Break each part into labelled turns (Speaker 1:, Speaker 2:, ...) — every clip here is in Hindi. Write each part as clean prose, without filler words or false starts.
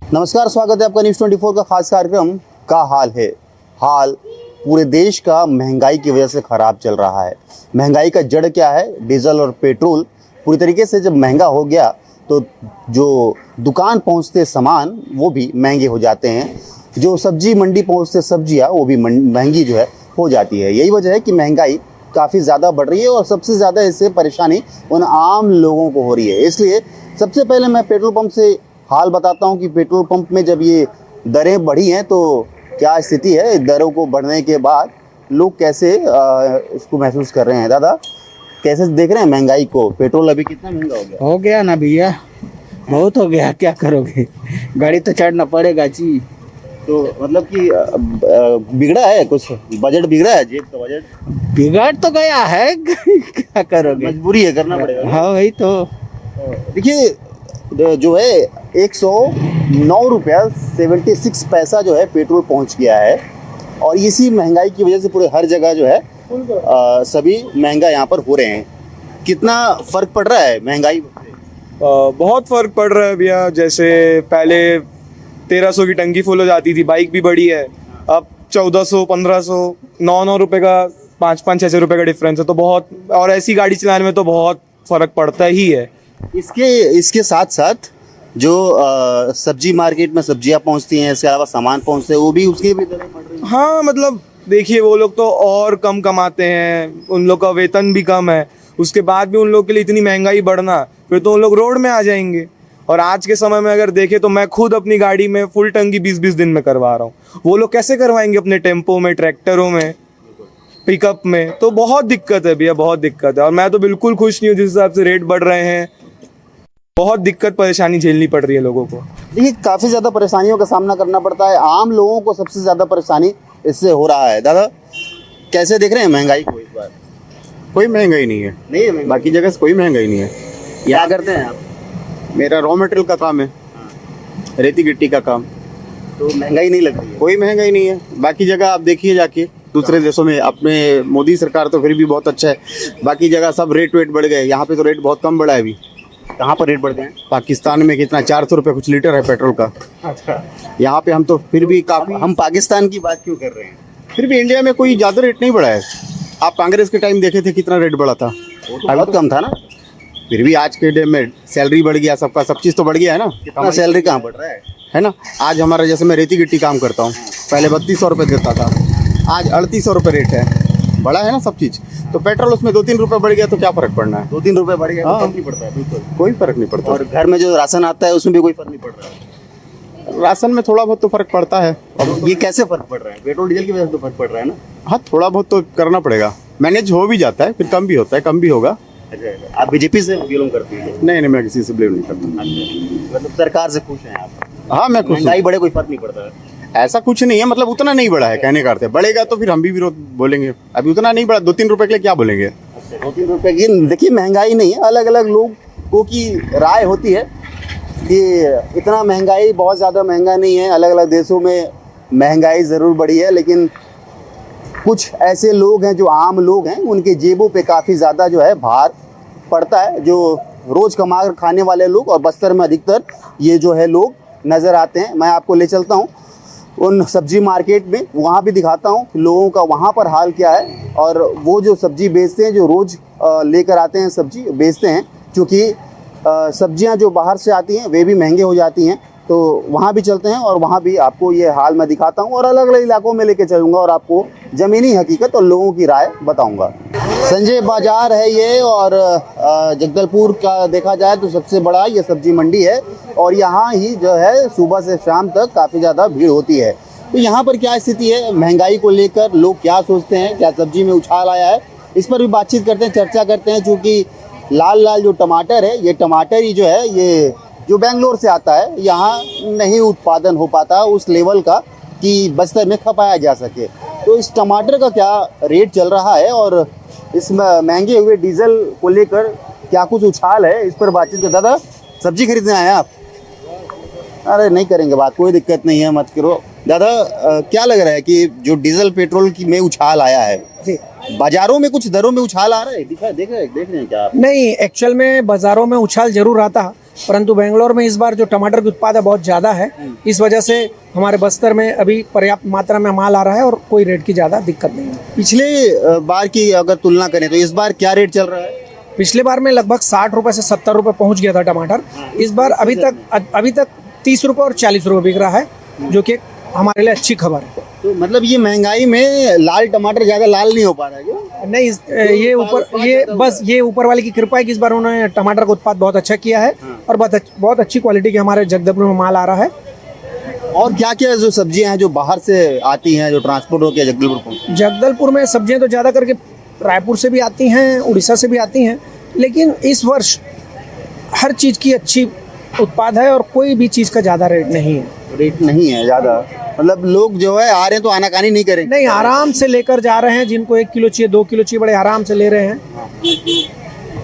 Speaker 1: नमस्कार, स्वागत है आपका न्यूज़ 24 का खास कार्यक्रम का हाल है। हाल पूरे देश का महंगाई की वजह से ख़राब चल रहा है। महंगाई का जड़ क्या है? डीजल और पेट्रोल पूरी तरीके से जब महंगा हो गया तो जो दुकान पहुंचते सामान वो भी महंगे हो जाते हैं। जो सब्जी मंडी पहुंचते सब्जियां वो भी महंगी जो है हो जाती है। यही वजह है कि महंगाई काफ़ी ज़्यादा बढ़ रही है और सबसे ज़्यादा इससे परेशानी उन आम लोगों को हो रही है। इसलिए सबसे पहले मैं पेट्रोल पंप से हाल बताता हूं कि पेट्रोल पंप में जब ये दरें बढ़ी हैं तो क्या स्थिति है। दरों को बढ़ने के बाद लोग कैसे इसको महसूस कर रहे हैं। दादा, कैसे देख रहे हैं महंगाई को? पेट्रोल अभी कितना महंगा हो गया?
Speaker 2: हो गया ना भैया, बहुत हो गया। क्या करोगे, गाड़ी तो चढ़ना पड़ेगा जी।
Speaker 1: तो मतलब कि बिगड़ा है कुछ, बजट बिगड़ा है, जेब का बजट
Speaker 2: बिगड़ तो गया है क्या करोगे,
Speaker 1: मजबूरी है, करना पड़ेगा।
Speaker 2: हाँ वही तो।
Speaker 1: देखिए जो है 109 रुपया 76 पैसा जो है पेट्रोल पहुंच गया है और इसी महंगाई की वजह से पूरे हर जगह जो है सभी महंगा यहाँ पर हो रहे हैं। कितना फर्क पड़ रहा है महंगाई?
Speaker 3: बहुत फर्क पड़ रहा है भैया। जैसे पहले 1300 की टंकी फुल हो जाती थी, बाइक भी बड़ी है, अब 1400 1500 9 रुपए का 5 6 रुपए का डिफरेंस है। तो बहुत, और ऐसी गाड़ी चलाने में तो बहुत फर्क पड़ता ही है।
Speaker 1: इसके साथ साथ जो सब्जी मार्केट में सब्जियां पहुंचती हैं, इसके अलावा सामान पहुंचते हैं, वो भी उसके भी दरें बढ़ रही हैं।
Speaker 3: हाँ मतलब देखिए, वो लोग तो और कम कमाते हैं, उन लोग का वेतन भी कम है, उसके बाद भी उन लोग के लिए इतनी महंगाई बढ़ना, फिर तो उन लोग रोड में आ जाएंगे। और आज के समय में अगर देखें तो मैं खुद अपनी गाड़ी में फुल टंकी 20-20 दिन में करवा रहा हूँ। वो लोग कैसे करवाएंगे अपने टेम्पो में, ट्रैक्टरों में, पिकअप में? तो बहुत दिक्कत है भैया, बहुत दिक्कत है। और मैं तो बिल्कुल खुश नहीं हूँ जिस हिसाब से रेट बढ़ रहे हैं। बहुत दिक्कत परेशानी झेलनी पड़ रही है लोगों को।
Speaker 1: देखिए, काफ़ी ज़्यादा परेशानियों का सामना करना पड़ता है। आम लोगों को सबसे ज़्यादा परेशानी इससे हो रहा है। दादा, कैसे देख रहे हैं महंगाई को इस बार?
Speaker 4: कोई महंगाई नहीं है,
Speaker 1: नहीं है महंगाई?
Speaker 4: बाकी जगह से कोई महंगाई नहीं है।
Speaker 1: क्या करते हैं आप?
Speaker 4: मेरा रॉ मटेरियल का काम है, रेती गिट्टी का काम।
Speaker 1: तो महंगाई नहीं लग रही है?
Speaker 4: कोई महंगाई नहीं है। बाकी जगह आप देखिए जाके दूसरे देशों में, अपने मोदी सरकार तो फिर भी बहुत अच्छा है। बाकी जगह सब रेट वेट बढ़ गए, यहाँ पे तो रेट बहुत कम बढ़ा है अभी।
Speaker 1: कहाँ पर रेट बढ़ गए हैं?
Speaker 4: पाकिस्तान में कितना 400 रुपये कुछ लीटर है पेट्रोल का।
Speaker 1: अच्छा,
Speaker 4: यहाँ पे हम तो फिर भी काफ़ी,
Speaker 1: हम पाकिस्तान की बात क्यों कर रहे हैं?
Speaker 4: फिर भी इंडिया में कोई ज़्यादा रेट नहीं बढ़ा है। आप कांग्रेस के टाइम देखे थे कितना रेट बढ़ा था?
Speaker 1: वो तो बहुत कम था ना।
Speaker 4: फिर भी आज के डेट में सैलरी बढ़ गया, सबका सब चीज़ तो बढ़ गया है ना।
Speaker 1: कितना सैलरी कहाँ बढ़ रहा
Speaker 4: है ना। आज हमारा, जैसे मैं रेती गिट्टी काम करता हूँ, पहले 3200 रुपये देता था, आज 3800 रुपये रेट है। बढ़ा है ना सब चीज़। तो पेट्रोल उसमें 2-3 रुपये बढ़ गया तो क्या फ़र्क पड़ना है?
Speaker 1: 2-3 रुपये बढ़ गया तो
Speaker 4: हाँ।
Speaker 1: फर्क नहीं पड़ता है, बिल्कुल
Speaker 4: कोई फ़र्क नहीं पड़ता।
Speaker 1: और घर में जो राशन आता है उसमें भी कोई फर्क नहीं पड़ रहा है।
Speaker 4: राशन में थोड़ा बहुत तो फ़र्क पड़ता है।
Speaker 1: अब ये कैसे फर्क पड़ रहा है? पेट्रोल डीजल की वजह से तो फर्क पड़ रहा है ना।
Speaker 4: हाँ, थोड़ा बहुत तो करना पड़ेगा। मैनेज हो भी जाता है, फिर कम भी होता है, कम भी होगा।
Speaker 1: अच्छा, आप बीजेपी से बिलोंग करते हैं?
Speaker 4: नहीं, मैं किसी से ब्लेम नहीं करता।
Speaker 1: मतलब सरकार से खुश हैं आप?
Speaker 4: हाँ, मैं खुश हूँ।
Speaker 1: महंगाई बढ़े कोई फर्क नहीं पड़ता है?
Speaker 4: ऐसा कुछ नहीं है, मतलब उतना नहीं बढ़ा है कहने का अर्थ है। बढ़ेगा तो फिर हम भी विरोध बोलेंगे। अभी उतना नहीं बढ़ा, 2-3 रुपये के लिए क्या बोलेंगे?
Speaker 1: अच्छा, 2-3 रुपये की देखिए महंगाई नहीं है। अलग अलग लोगों की राय होती है कि इतना महंगाई, बहुत ज़्यादा महंगा नहीं है। अलग अलग देशों में महंगाई ज़रूर बढ़ी है, लेकिन कुछ ऐसे लोग हैं जो आम लोग हैं, उनके जेबों पे काफ़ी ज़्यादा जो है भार पड़ता है। जो रोज़ कमा कर खाने वाले लोग, और बस्तर में अधिकतर ये जो है लोग नज़र आते हैं। मैं आपको ले चलता हूँ उन सब्जी मार्केट में, वहाँ भी दिखाता हूँ लोगों का वहाँ पर हाल क्या है। और वो जो सब्जी बेचते हैं, जो रोज़ लेकर आते हैं सब्जी बेचते हैं, क्योंकि सब्जियाँ जो बाहर से आती हैं वे भी महंगे हो जाती हैं। तो वहाँ भी चलते हैं और वहाँ भी आपको ये हाल मैं दिखाता हूँ और अलग अलग इलाकों में लेके चलूँगा और आपको ज़मीनी हकीकत और लोगों की राय बताऊँगा। संजय बाज़ार है ये, और जगदलपुर का देखा जाए तो सबसे बड़ा ये सब्जी मंडी है और यहाँ ही जो है सुबह से शाम तक काफ़ी ज़्यादा भीड़ होती है। तो यहाँ पर क्या स्थिति है, महंगाई को लेकर लोग क्या सोचते हैं, क्या सब्जी में उछाल आया है, इस पर भी बातचीत करते हैं, चर्चा करते हैं। चूँकि लाल लाल जो टमाटर है, ये टमाटर ही जो है ये जो बेंगलोर से आता है, यहाँ नहीं उत्पादन हो पाता उस लेवल का कि बस्तर में खपाया जा सके। तो इस टमाटर का क्या रेट चल रहा है और इस महंगे हुए डीजल को लेकर क्या कुछ उछाल है, इस पर बातचीत कर। दादा, सब्जी खरीदने आए आप? अरे नहीं करेंगे बात, कोई दिक्कत नहीं है, मत करो। दादा, क्या लग रहा है कि जो डीजल पेट्रोल की में उछाल आया है, बाजारों में कुछ दरों में उछाल आ रहा है? देख रहे हैं क्या आप?
Speaker 2: नहीं, एक्चुअल में बाजारों में उछाल जरूर आता है,
Speaker 5: परंतु बेंगलोर में इस बार जो टमाटर की उत्पादन बहुत ज़्यादा है, इस वजह से हमारे बस्तर में अभी पर्याप्त मात्रा में माल आ रहा है और कोई रेट की ज़्यादा दिक्कत नहीं है।
Speaker 1: पिछले बार की अगर तुलना करें तो इस बार क्या रेट चल रहा है?
Speaker 5: पिछले बार में लगभग 60 रुपये से 70 रुपये पहुंच गया था टमाटर। इस बार अभी तक 30 रुपये और 40 रुपये बिक रहा है, जो कि हमारे लिए अच्छी खबर है।
Speaker 1: तो मतलब ये महंगाई में लाल टमाटर ज्यादा लाल नहीं हो पा रहा है क्या?
Speaker 5: नहीं, ये ऊपर वाले की कृपा है कि इस बार उन्होंने टमाटर का उत्पाद बहुत अच्छा किया है और बहुत अच्छी क्वालिटी के हमारे जगदलपुर में माल आ रहा है।
Speaker 1: और क्या क्या जो सब्जियां हैं जो बाहर से आती हैं, जो ट्रांसपोर्ट होकर जगदलपुर पहुंचती हैं?
Speaker 5: जगदलपुर में सब्जियां तो ज़्यादा करके रायपुर से भी आती हैं, उड़ीसा से भी आती हैं, लेकिन इस वर्ष हर चीज़ की अच्छी उत्पाद है और कोई भी चीज़ का ज़्यादा रेट नहीं है।
Speaker 1: रेट नहीं है ज़्यादा, मतलब लोग जो है आ रहे हैं तो आनाकानी नहीं करेंगे।
Speaker 5: नहीं, आराम से लेकर जा रहे हैं, जिनको 1 किलो चाहिए 2 किलो चाहिए बड़े आराम से ले रहे हैं।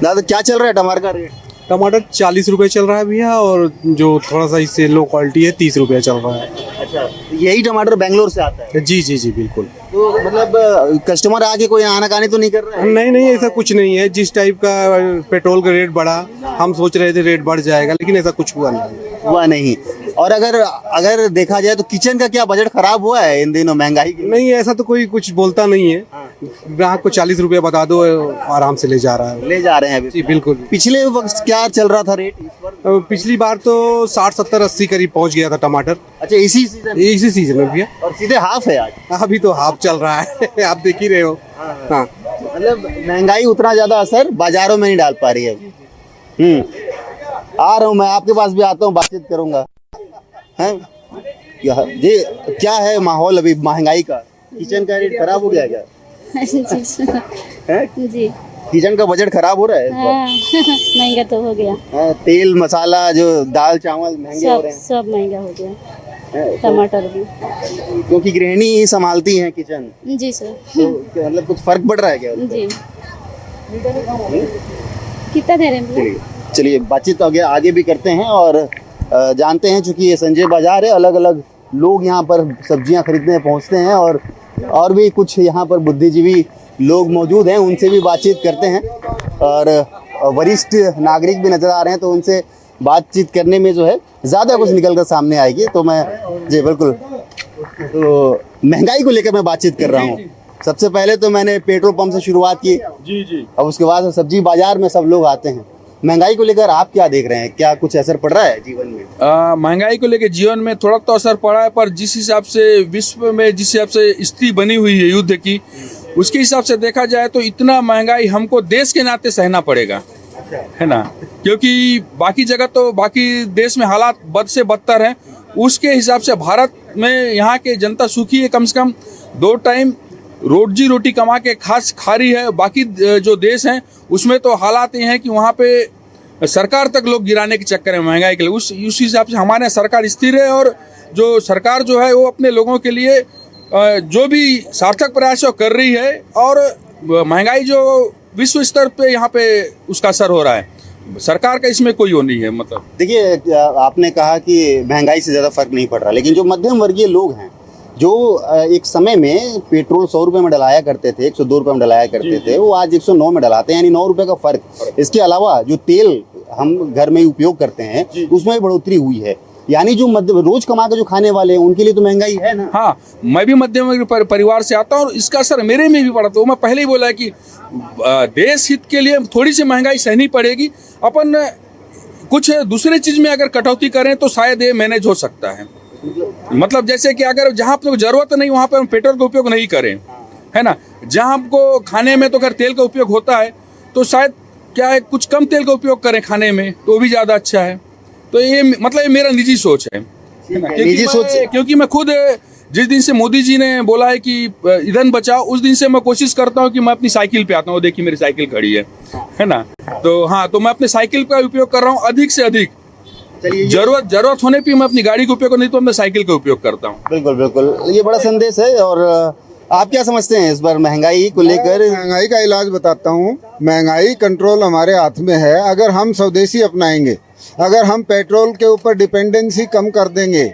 Speaker 1: दादा क्या चल रहा है टमाटर का रेट?
Speaker 6: टमाटर 40 रुपए चल रहा है भैया, और जो थोड़ा सा इससे लो क्वालिटी है 30 रुपये चल रहा है।
Speaker 1: अच्छा, यही टमाटर बेंगलोर से आता है?
Speaker 6: जी जी जी बिल्कुल।
Speaker 1: तो मतलब कस्टमर आके कोई आनाकानी तो नहीं कर रहा है?
Speaker 6: नहीं नहीं, ऐसा कुछ नहीं है। जिस टाइप का पेट्रोल का रेट बढ़ा, हम सोच रहे थे रेट बढ़ जाएगा, लेकिन ऐसा कुछ हुआ नहीं। और अगर देखा जाए तो किचन का क्या बजट खराब हुआ है इन दिनों महंगाई की? नहीं, ऐसा तो कोई कुछ बोलता नहीं है। ग्राहक को 40 रुपये बता दो, आराम से ले जा रहा है।
Speaker 1: ले जा रहे हैं अभी?
Speaker 6: जी बिल्कुल।
Speaker 1: पिछले वक्त क्या चल रहा था रेट इस बार?
Speaker 6: पिछली बार तो 60 70 80 करीब पहुंच गया था टमाटर।
Speaker 1: अच्छा, इसी
Speaker 6: सीजन में भैया।
Speaker 1: और सीधे हाफ है आज?
Speaker 6: अभी तो हाफ चल रहा है आप देख ही रहे हो। हाँ,
Speaker 1: मतलब महंगाई उतना ज्यादा असर बाजारों में नहीं डाल पा रही है। आ रहा हूँ मैं, आपके पास भी आता हूँ, बातचीत करूंगा। हैं जी, क्या है माहौल अभी महंगाई का? किचन का रेट खराब हो गया क्या?
Speaker 7: जी,
Speaker 1: किचन का बजट खराब हो रहा है इस बार?
Speaker 7: हाँ, महंगा तो हो गया।
Speaker 1: तेल मसाला जो दाल चावल महंगे हो रहे हैं।
Speaker 7: सब महंगा हो गया, टमाटर भी।
Speaker 1: क्योंकि गृहिणी ही संभालती हैं किचन,
Speaker 7: जी सर।
Speaker 1: तो मतलब कुछ फर्क पड़ रहा है क्या?
Speaker 7: जी, कितना दे रहे हैं भैया?
Speaker 1: चलिए बातचीत आगे भी करते हैं और जानते हैं, चूंकि ये संजय बाजार है, अलग अलग लोग यहाँ पर सब्जियाँ खरीदने पहुँचते हैं और भी कुछ यहाँ पर बुद्धिजीवी लोग मौजूद हैं, उनसे भी बातचीत करते हैं। और वरिष्ठ नागरिक भी नज़र आ रहे हैं, तो उनसे बातचीत करने में जो है ज़्यादा कुछ निकल कर सामने आएगी। तो मैं जी बिल्कुल, तो महंगाई को लेकर मैं बातचीत कर रहा हूँ। सबसे पहले तो मैंने पेट्रोल पंप से शुरुआत की जी, अब उसके बाद सब्जी बाजार में सब लोग आते हैं। महंगाई को लेकर आप क्या देख रहे हैं, क्या कुछ असर पड़ रहा है जीवन में?
Speaker 8: महंगाई को लेकर जीवन में थोड़ा तो असर पड़ा है, पर जिस हिसाब से विश्व में जिस हिसाब से स्थिति बनी हुई है युद्ध की, उसके हिसाब से देखा जाए तो इतना महंगाई हमको देश के नाते सहना पड़ेगा, है ना। क्योंकि बाकी जगह तो बाकी देश में हालात बद से बदतर हैं, उसके हिसाब से भारत में यहाँ के जनता सुखी है, कम से कम 2 टाइम रोजी रोटी कमा के खा रही है। बाकी जो देश हैं उसमें तो हालात ये हैं कि वहाँ पे सरकार तक लोग गिराने के चक्कर में महंगाई के लिए, उस हिसाब से हमारे यहाँ सरकार स्थिर है, और जो सरकार जो है वो अपने लोगों के लिए जो भी सार्थक प्रयास कर रही है, और महंगाई जो विश्व स्तर पे यहाँ पे उसका असर हो रहा है, सरकार का इसमें कोई वो नहीं है। मतलब
Speaker 1: देखिए, आपने कहा कि महंगाई से ज़्यादा फर्क नहीं पड़ रहा, लेकिन जो मध्यम वर्गीय लोग हैं, जो एक समय में पेट्रोल 100 रुपये में डलाया करते थे, 102 रुपये में डलाया करते थे, वो आज 109 में डलाते हैं, यानी 9 रुपये का फर्क। इसके अलावा जो तेल हम घर में उपयोग करते हैं उसमें भी बढ़ोतरी हुई है, यानी जो रोज कमा के जो खाने वाले हैं उनके लिए तो महंगाई है ना।
Speaker 8: हाँ, मैं भी मध्यम वर्गीय परिवार से आता हूँ और इसका असर मेरे में भी पड़ा। तो मैं पहले ही बोला है कि देश हित के लिए थोड़ी सी महंगाई सहनी पड़ेगी। अपन कुछ दूसरे चीज में अगर कटौती करें तो शायद ये मैनेज हो सकता है। मतलब जैसे कि अगर जहाँ अपने को जरूरत नहीं वहाँ पर हम पेट्रोल का उपयोग नहीं करें, है ना। जहाँ हमको खाने में तो अगर तेल का उपयोग होता है तो शायद क्या है कुछ कम तेल का उपयोग करें खाने में, तो भी ज़्यादा अच्छा है। तो ये मतलब ये मेरा निजी सोच है ना, क्योंकि मैं खुद जिस दिन से मोदी जी ने बोला है कि ईंधन बचाओ, उस दिन से मैं कोशिश करता हूँ कि मैं अपनी साइकिल पे आता हूँ। देखिए मेरी साइकिल खड़ी है ना। तो हाँ, तो मैं अपने साइकिल का उपयोग कर रहा हूँ अधिक से अधिक। जरूरत होने पे मैं अपनी गाड़ी का उपयोग नहीं तो मैं साइकिल का उपयोग करता हूँ।
Speaker 1: बिल्कुल बिल्कुल, ये बड़ा संदेश है। और आप क्या समझते हैं इस बार महंगाई को लेकर?
Speaker 9: महंगाई का इलाज बताता हूँ। महंगाई कंट्रोल हमारे हाथ में है। अगर हम स्वदेशी अपनाएंगे, अगर हम पेट्रोल के ऊपर डिपेंडेंसी कम कर देंगे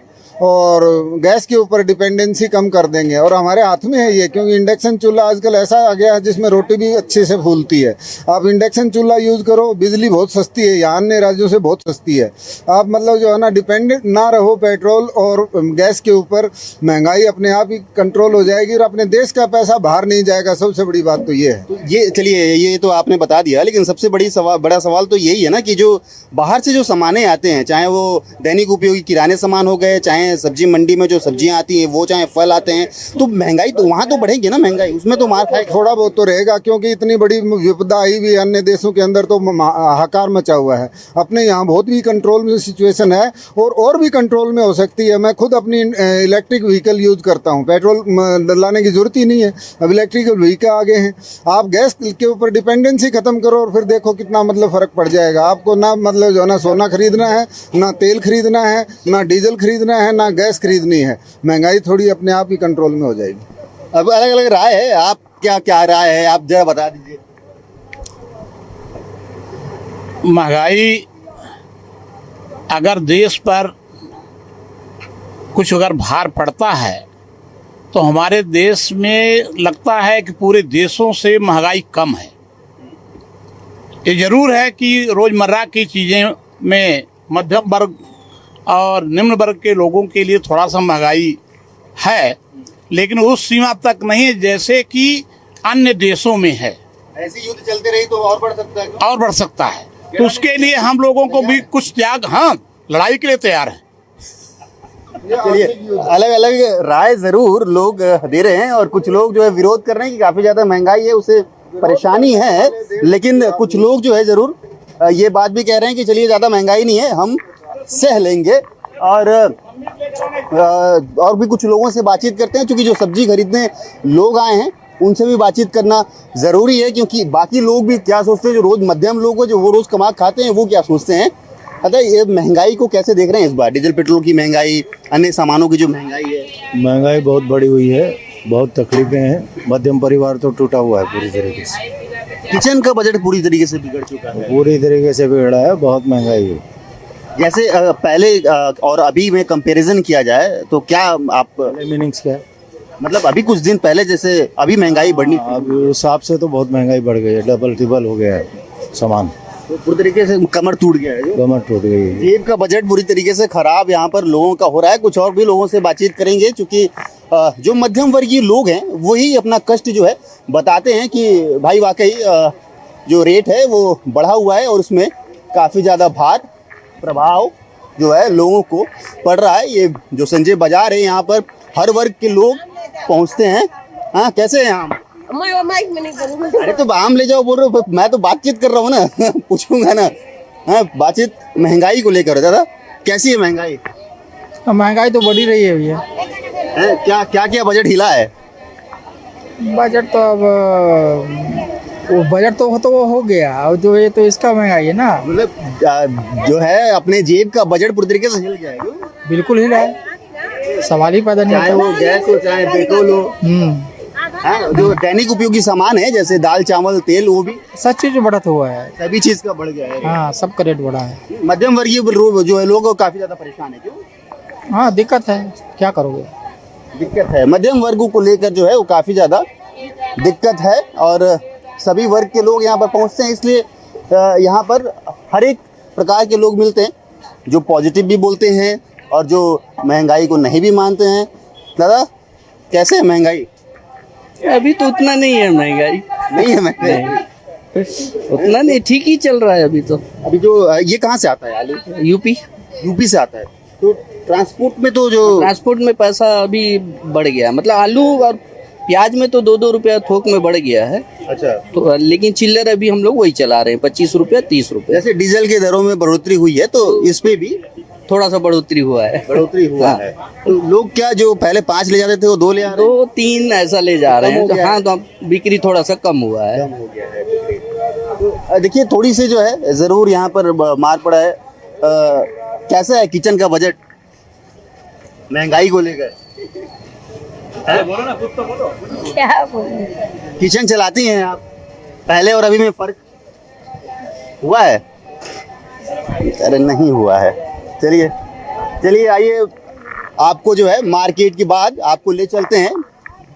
Speaker 9: और गैस के ऊपर डिपेंडेंसी कम कर देंगे। और हमारे हाथ में है ये, क्योंकि इंडक्शन चूल्हा आजकल ऐसा आ गया है जिसमें रोटी भी अच्छे से फूलती है। आप इंडक्शन चूल्हा यूज़ करो, बिजली बहुत सस्ती है, यहाँ अन्य राज्यों से बहुत सस्ती है। आप मतलब जो है ना डिपेंडेंट ना रहो पेट्रोल और गैस के ऊपर, महंगाई अपने आप ही कंट्रोल हो जाएगी और अपने देश का पैसा बाहर नहीं जाएगा। सबसे बड़ी बात तो ये है।
Speaker 1: तो ये चलिए, ये तो आपने बता दिया, लेकिन सबसे बड़ा सवाल तो यही है ना कि जो बाहर से जो सामानें आते हैं, चाहे वो दैनिक उपयोगी किराने सामान हो गए, चाहे सब्जी मंडी में जो सब्जियां आती हैं वो, चाहे फल आते हैं, तो महंगाई तो वहाँ तो बढ़ेगी ना, महंगाई उसमें तो मार खाए।
Speaker 9: थोड़ा बहुत तो रहेगा, क्योंकि इतनी बड़ी विपदा आई भी अन्य देशों के अंदर तो हाहाकार मचा हुआ है। अपने यहाँ बहुत भी कंट्रोल में सिचुएशन है और भी कंट्रोल में हो सकती है। मैं खुद अपनी इलेक्ट्रिक व्हीकल यूज़ करता हूँ, पेट्रोल लाने की ज़रूरत ही नहीं है, अब इलेक्ट्रिकल व्हीकल आ गए हैं। आप गैस के ऊपर डिपेंडेंसी ख़त्म करो और फिर देखो कितना मतलब फ़र्क पड़ जाएगा आपको। ना मतलब जो है ना सोना खरीदना है, ना तेल खरीदना है, ना डीजल खरीदना है, ना गैस खरीदनी है। महंगाई थोड़ी अपने आप ही कंट्रोल में हो जाएगी।
Speaker 1: अब अलग अलग राय है, आप क्या राय है, आप जरा बता दीजिए।
Speaker 2: महंगाई अगर देश पर कुछ अगर भार पड़ता है तो हमारे देश में लगता है कि पूरे देशों से महंगाई कम है। ये जरूर है कि रोज़मर्रा की चीज़ें में मध्यम वर्ग और निम्न वर्ग के लोगों के लिए थोड़ा सा महंगाई है, लेकिन उस सीमा तक नहीं है जैसे कि अन्य देशों में है।
Speaker 1: ऐसी युद्ध चलते रही तो और बढ़ सकता है,
Speaker 2: और बढ़ सकता है। तो उसके लिए हम लोगों को भी कुछ त्याग, हाँ, लड़ाई के लिए तैयार है।
Speaker 1: चलिए, अलग अलग राय जरूर लोग दे रहे हैं और कुछ लोग जो है विरोध कर रहे हैं कि काफी ज्यादा महंगाई है, उसे परेशानी है, लेकिन कुछ लोग जो है जरूर ये बात भी कह रहे हैं कि चलिए ज्यादा महंगाई नहीं है, हम सह लेंगे। और भी कुछ लोगों से बातचीत करते हैं, क्योंकि जो सब्जी खरीदने लोग आए हैं उनसे भी बातचीत करना ज़रूरी है, क्योंकि बाकी लोग भी क्या सोचते हैं, जो रोज़ मध्यम लोग हैं जो वो रोज़ कमा खाते हैं, वो क्या सोचते हैं। अतः ये महंगाई को कैसे देख रहे हैं इस बार, डीजल पेट्रोल की महंगाई, अन्य सामानों की जो महंगाई है।
Speaker 10: महंगाई बहुत बढ़ी हुई है, बहुत तकलीफें हैं, मध्यम परिवार तो टूटा हुआ है पूरी तरीके से।
Speaker 1: किचन का बजट पूरी तरीके से बिगड़ चुका है,
Speaker 10: पूरी तरीके से बिगड़ा है, बहुत महंगाई है।
Speaker 1: जैसे पहले और अभी में कंपैरिजन किया जाए तो क्या आप
Speaker 10: मीनिंग्स क्या है,
Speaker 1: मतलब अभी कुछ दिन पहले जैसे अभी महंगाई बढ़नी थी,
Speaker 10: अभी उस हिसाब से तो बहुत महंगाई बढ़ गई है, डबल ट्रिपल हो गया है सामान,
Speaker 1: तो पूरी तरीके से कमर टूट गया है,
Speaker 10: कमर टूट गई है।
Speaker 1: जेब का बजट बुरी तरीके से खराब यहाँ पर लोगों का हो रहा है। कुछ और भी लोगों से बातचीत करेंगे, क्योंकि जो मध्यम वर्गीय लोग हैं वही अपना कष्ट जो है बताते हैं कि भाई वाकई जो रेट है वो बढ़ा हुआ है और उसमें काफ़ी ज़्यादा भार प्रभाव जो है लोगों को पड़ रहा है। ये जो संजय बाजार है, यहाँ पर हर वर्ग के लोग पहुँचते हैं। हाँ, कैसे हैं आम? अरे तो आम ले जाओ, बोल रहे हो, मैं तो बातचीत कर रहा हूँ ना पूछूंगा ना। हाँ, बातचीत महंगाई को लेकर। दादा कैसी है महंगाई?
Speaker 5: महंगाई तो बढ़ी रही है भैया।
Speaker 1: क्या क्या क्या बजट हिला है?
Speaker 5: बजट तो अब वो बजट तो वो हो गया, और जो ये तो इसका महंगाई है ना,
Speaker 1: मतलब जो है अपने जेब का बजट पूरी तरीके से हिल गया है।
Speaker 5: बिल्कुल हिला है, सवाल ही पैदा नहीं
Speaker 1: चाहे वो गैस हो चाहे पेट्रोल हो। हाँ, जो दैनिक उपयोगी सामान है जैसे दाल चावल तेल, वो भी
Speaker 5: सब चीज बढ़त हुआ है,
Speaker 1: सभी चीज का बढ़ गया है।
Speaker 5: हाँ, सबका रेट बढ़ा है।
Speaker 1: मध्यम वर्गीय जो है लोग काफी ज्यादा परेशान है। क्यों?
Speaker 5: हाँ, दिक्कत है, क्या करोगे,
Speaker 1: दिक्कत है मध्यम वर्गों को लेकर जो है वो काफी ज्यादा दिक्कत है। और सभी वर्ग के लोग यहाँ पर पहुँचते हैं, इसलिए यहाँ पर हर एक प्रकार के लोग मिलते हैं, जो पॉजिटिव भी बोलते हैं और जो महंगाई को नहीं भी मानते हैं। दादा कैसे है महंगाई?
Speaker 11: अभी तो उतना नहीं है महंगाई,
Speaker 1: नहीं है महंगाई,
Speaker 11: उतना नहीं, ठीक ही चल रहा है अभी तो।
Speaker 1: अभी जो ये कहाँ से आता है आलू? यूपी से आता है। तो ट्रांसपोर्ट में तो जो
Speaker 11: ट्रांसपोर्ट में पैसा अभी बढ़ गया, मतलब आलू और प्याज में तो 2-2 रुपया थोक में बढ़ गया है।
Speaker 1: अच्छा,
Speaker 11: तो लेकिन चिल्लर अभी हम लोग वही चला रहे हैं, 25 रुपया 30 रुपया।
Speaker 1: जैसे डीजल के दरों में बढ़ोतरी हुई है तो इसमें भी
Speaker 11: थोड़ा सा बढ़ोतरी हुआ है।
Speaker 1: है। तो लोग क्या जो पहले 5 ले जाते थे वो 2 ले आ रहे हैं?
Speaker 11: 2-3 ऐसा ले जा रहे हैं। तो हाँ, तो बिक्री थोड़ा सा कम हुआ है।
Speaker 1: तो देखिए थोड़ी सी जो है जरूर यहाँ पर मार पड़ा है। कैसा है किचन का बजट महंगाई को लेकर?
Speaker 7: क्या बोलूं?
Speaker 1: किचन चलाती हैं आप, पहले और अभी में फर्क हुआ है? अरे नहीं हुआ है। चलिए आइए आपको जो है मार्केट के बाद आपको ले चलते हैं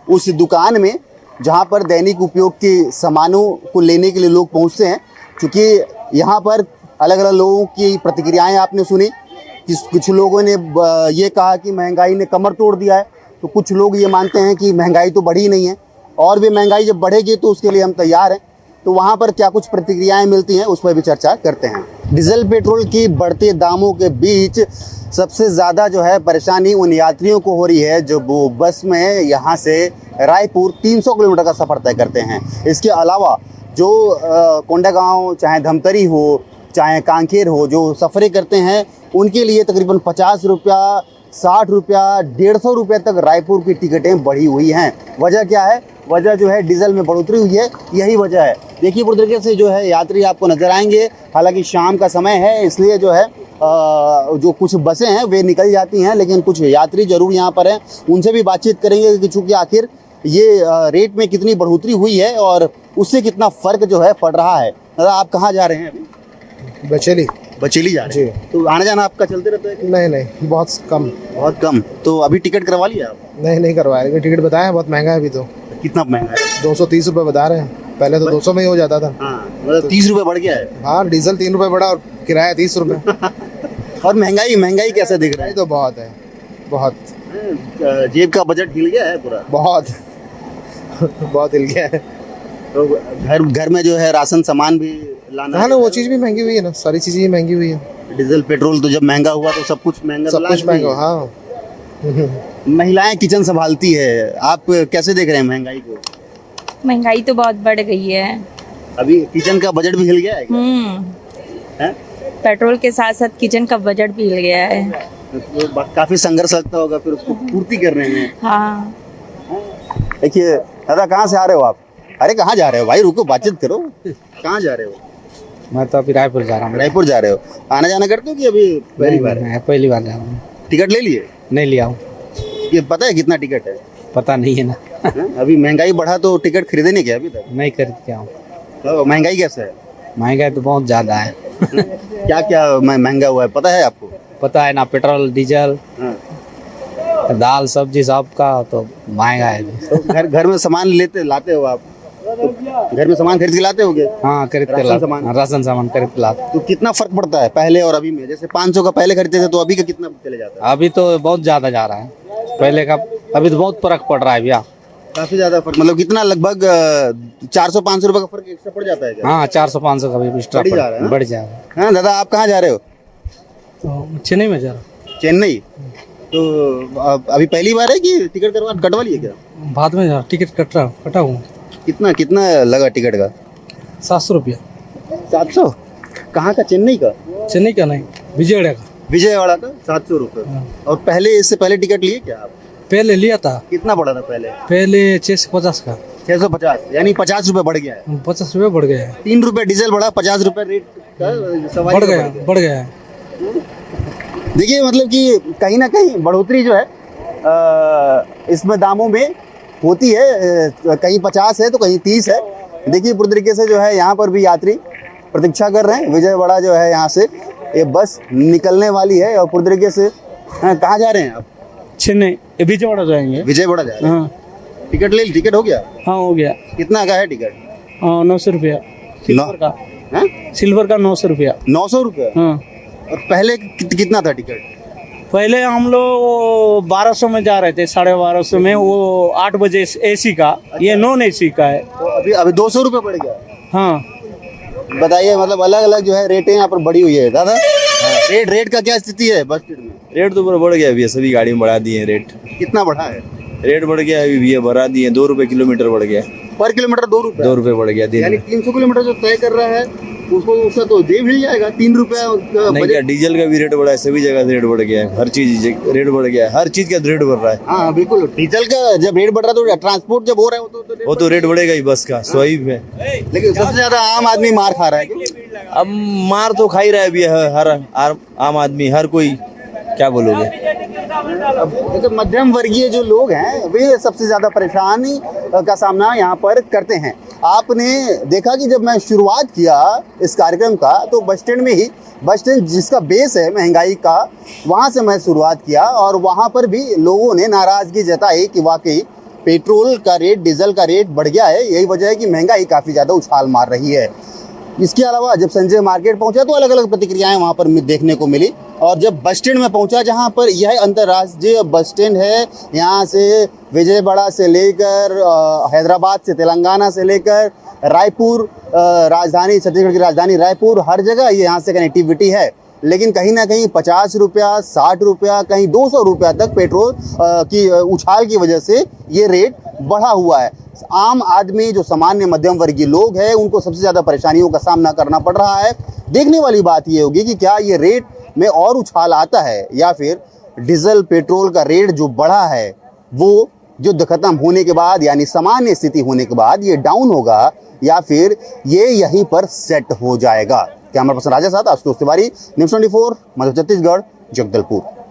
Speaker 1: उस दुकान में जहाँ पर दैनिक उपयोग के सामानों को लेने के लिए लोग पहुँचते हैं। क्योंकि यहाँ पर अलग अलग लोगों की प्रतिक्रियाएं आपने सुनी कि कुछ लोगों ने ये कहा कि महंगाई ने कमर तोड़ दिया है, तो कुछ लोग ये मानते हैं कि महंगाई तो बढ़ी नहीं है और भी महंगाई जब बढ़ेगी तो उसके लिए हम तैयार हैं। तो वहाँ पर क्या कुछ प्रतिक्रियाएं मिलती हैं उस पर भी चर्चा करते हैं। डीजल पेट्रोल की बढ़ते दामों के बीच सबसे ज़्यादा जो है परेशानी उन यात्रियों को हो रही है जो वो बस में यहाँ से रायपुर 300 किलोमीटर का सफ़र तय करते हैं। इसके अलावा जो कोंडागांव चाहे धमतरी हो चाहे कांकेर हो जो सफ़रें करते हैं उनके लिए तकरीबन 50 रुपया 60 रुपया 150 रुपये तक रायपुर की टिकटें बढ़ी हुई हैं। वजह क्या है? वजह जो है डीजल में बढ़ोतरी हुई है, यही वजह है। देखिए पूरी तरीके से जो है यात्री आपको नज़र आएंगे। हालांकि शाम का समय है इसलिए जो है जो कुछ बसें हैं वे निकल जाती हैं, लेकिन कुछ यात्री जरूर यहाँ पर हैं। उनसे भी बातचीत करेंगे कि चूँकि आखिर ये रेट में कितनी बढ़ोतरी हुई है और उससे कितना फ़र्क जो है पड़ रहा है। दादा आप कहाँ जा रहे हैं अभी? बचेली जा रहे हैं। तो आना जाना आपका चलते रहता है?
Speaker 6: नहीं बहुत कम।
Speaker 1: तो अभी टिकट करवा लिया आप?
Speaker 6: नहीं करवाया, लेकिन टिकट बताया बहुत महंगा है अभी तो।
Speaker 1: कितना महंगा है?
Speaker 6: 230 रुपये बता रहे हैं, पहले तो 200 में ही हो जाता था।
Speaker 1: हाँ, मतलब 30 रुपये बढ़ गया है।
Speaker 6: हाँ, डीजल 3 रुपये बढ़ा और किराया 30 रुपये।
Speaker 1: और महंगाई कैसे दिख रहा है?
Speaker 6: तो बहुत है, बहुत।
Speaker 1: जेब का बजट हिल गया है पूरा?
Speaker 6: बहुत हिल गया है।
Speaker 1: तो घर में जो है राशन सामान भी लाना
Speaker 6: हाँ ना, वो चीज़ भी महंगी हुई है ना, सारी चीज़ें ही महंगी हुई है।
Speaker 1: डीजल पेट्रोल तो जब महंगा हुआ तो सब कुछ महंगा।
Speaker 6: हाँ।
Speaker 1: महिलाएं किचन संभालती है, आप कैसे देख रहे हैं महंगाई को?
Speaker 7: महंगाई तो बहुत बढ़ गई है।
Speaker 1: अभी किचन का बजट भी हिल गया है? हैं?
Speaker 7: पेट्रोल के साथ साथ किचन का बजट भी हिल गया है।
Speaker 1: तो काफी संघर्ष लगता होगा फिर उसको पूर्ति करने में।
Speaker 7: हाँ।
Speaker 1: देखिए दादा कहाँ से आ रहे हो आप? अरे कहाँ जा रहे हो भाई, रुको बातचीत करो। कहाँ जा रहे हो?
Speaker 11: मैं तो अभी रायपुर जा रहा हूँ।
Speaker 1: रायपुर जा रहे हो? आना जाना करते हो कि अभी पहली बार?
Speaker 11: पहली बार जा रहा हूँ।
Speaker 1: टिकट ले लिए?
Speaker 11: नहीं लिया हूँ।
Speaker 1: ये पता है कितना टिकट है?
Speaker 11: पता नहीं है ना।
Speaker 1: अभी महंगाई बढ़ा तो टिकट खरीदे नहीं क्या अभी तक?
Speaker 11: नहीं खरीद के आऊँ।
Speaker 1: तो महंगाई कैसे है?
Speaker 11: महंगाई तो बहुत ज़्यादा है।
Speaker 1: क्या क्या महंगा हुआ है पता है आपको?
Speaker 11: पता है ना, पेट्रोल डीजल दाल सब्जी सब का तो महंगा है।
Speaker 1: तो घर में सामान लाते हो आप? तो घर में सामान खरीद के लाते होगे?
Speaker 11: हाँ, खरीद के राशन सामान खरीद के लाते।
Speaker 1: तो कितना फर्क पड़ता है पहले और अभी में? जैसे 500 का पहले खरीदते थे तो अभी का कितना चले जाता है?
Speaker 11: अभी तो बहुत ज्यादा जा रहा है पहले का, अभी तो बहुत फर्क पड़ रहा है भैया।
Speaker 1: काफी ज्यादा फर्क, मतलब कितना? लगभग 400-500 रुपए का फर्क एक्स्ट्रा पड़ जाता है क्या?
Speaker 11: हाँ, 400-500 का भी एक्स्ट्रा बढ़ जाएगा।
Speaker 1: हाँ दादा आप कहाँ जा रहे हो?
Speaker 11: चेन्नई में जा रहा हूँ।
Speaker 1: चेन्नई? तो अभी पहली बार है कि टिकट कटवा लिए क्या?
Speaker 11: बाद में टिकट कटा हूँ।
Speaker 1: कितना लगा टिकट का?
Speaker 11: 700 रुपया।
Speaker 1: 700? कहाँ का? चेन्नई का?
Speaker 11: चेन्नई का नहीं,
Speaker 1: विजयवाड़ा का 700 रुपये। और पहले इससे पहले टिकट लिए क्या आप?
Speaker 11: पहले लिया था।
Speaker 1: कितना पड़ा था पहले?
Speaker 11: 650 का।
Speaker 1: 650 यानी 50 रुपये बढ़ गया है।
Speaker 11: 50 रुपये बढ़ गया है।
Speaker 1: 3 रुपये डीजल बढ़ा, 50 रुपये रेट का सवारी
Speaker 11: बढ़ गया है।
Speaker 1: देखिए मतलब कि कहीं ना कहीं बढ़ोतरी जो है इसमें दामों में होती है। कहीं 50 है तो कहीं 30 है। देखिए पूरी तरीके से जो है यहाँ पर भी यात्री प्रतीक्षा कर रहे हैं। विजयवाड़ा जो है यहाँ से ये बस निकलने वाली है और पूरी तरीके से कहाँ जा रहे हैं आप?
Speaker 11: चेन्नई, विजयवाड़ा जाएंगे।
Speaker 1: विजयवाड़ा जा रहे हैं? हाँ। टिकट हो गया?
Speaker 11: हाँ हो गया।
Speaker 1: कितना का है टिकट?
Speaker 11: 900 रुपया सिल्वर का। सिल्वर का 900 रुपया।
Speaker 1: 900 रुपया?
Speaker 11: हाँ।
Speaker 1: और पहले कितना था टिकट?
Speaker 11: पहले हम लोग 1200 में जा रहे थे, 1250 में। वो 8 बजे एसी का, ये नॉन एसी का है।
Speaker 1: तो अभी 200 रुपये बढ़ गया?
Speaker 11: हाँ।
Speaker 1: बताइए, मतलब अलग अलग जो है रेटें यहाँ पर बढ़ी हुई है दादा। रेट का क्या स्थिति है बस स्टैंड में?
Speaker 3: रेट तो बढ़ गया भैया, सभी गाड़ी में बढ़ा दिए रेट।
Speaker 1: कितना बढ़ा है?
Speaker 3: रेट बढ़ गया अभी भैया, बढ़ा दिए 2 रुपए किलोमीटर बढ़ गया।
Speaker 1: पर किलोमीटर 2 रुपए?
Speaker 3: 2 रुपए बढ़ गया दिन
Speaker 1: यानी
Speaker 3: में।
Speaker 1: 300 किलोमीटर जो तय कर रहा है उसका तो जेब हिल जाएगा। 3 रुपया
Speaker 3: नहीं क्या, डीजल का भी रेट बढ़ा है, सभी जगह से रेट बढ़ गया है। हर चीज रेट बढ़ गया है, हर चीज का रेट बढ़ रहा है।
Speaker 1: हाँ बिल्कुल, डीजल का जब रेट बढ़ रहा है तो ट्रांसपोर्ट जब हो रहा है
Speaker 3: वो तो रेट बढ़ेगा ही बस का, स्वाभाविक है।
Speaker 1: लेकिन सबसे ज्यादा आम आदमी मार खा रहा है।
Speaker 3: अब मार तो खा ही रहा है भैया हर आम आदमी, हर कोई, क्या बोलोगे।
Speaker 1: तो मध्यम वर्गीय जो लोग हैं वे सबसे ज्यादा परेशानी का सामना यहाँ पर करते हैं। आपने देखा कि जब मैं शुरुआत किया इस कार्यक्रम का तो बस स्टैंड में ही, बस स्टैंड जिसका बेस है महंगाई का, वहाँ से मैं शुरुआत किया और वहाँ पर भी लोगों ने नाराज़गी जताई कि वाकई पेट्रोल का रेट, डीजल का रेट बढ़ गया है। यही वजह है कि महंगाई काफ़ी ज़्यादा उछाल मार रही है। इसके अलावा जब संजय मार्केट पहुंचा तो अलग अलग प्रतिक्रियाएं वहां पर देखने को मिली। और जब बस स्टैंड में पहुंचा, जहां पर यह अंतर्राष्ट्रीय बस स्टैंड है, यहां से विजयवाड़ा से लेकर हैदराबाद से तेलंगाना से लेकर रायपुर, राजधानी छत्तीसगढ़ की राजधानी रायपुर, हर जगह ये यहाँ से कनेक्टिविटी है। लेकिन कहीं ना कहीं 50 रुपया, 60 रुपया, कहीं 200 रुपया तक पेट्रोल की उछाल की वजह से ये रेट बढ़ा हुआ है। आम आदमी, जो सामान्य मध्यम वर्गीय लोग हैं, उनको सबसे ज़्यादा परेशानियों का सामना करना पड़ रहा है। देखने वाली बात ये होगी कि क्या ये रेट में और उछाल आता है या फिर डीजल पेट्रोल का रेट जो बढ़ा है वो युद्ध खत्म होने के बाद, यानी सामान्य स्थिति होने के बाद ये डाउन होगा या फिर ये यहीं पर सेट हो जाएगा। कैमरा पर्सन राजा साथ आशुतोष तिवारी, न्यूज़ 24, मध्य छत्तीसगढ़, जगदलपुर।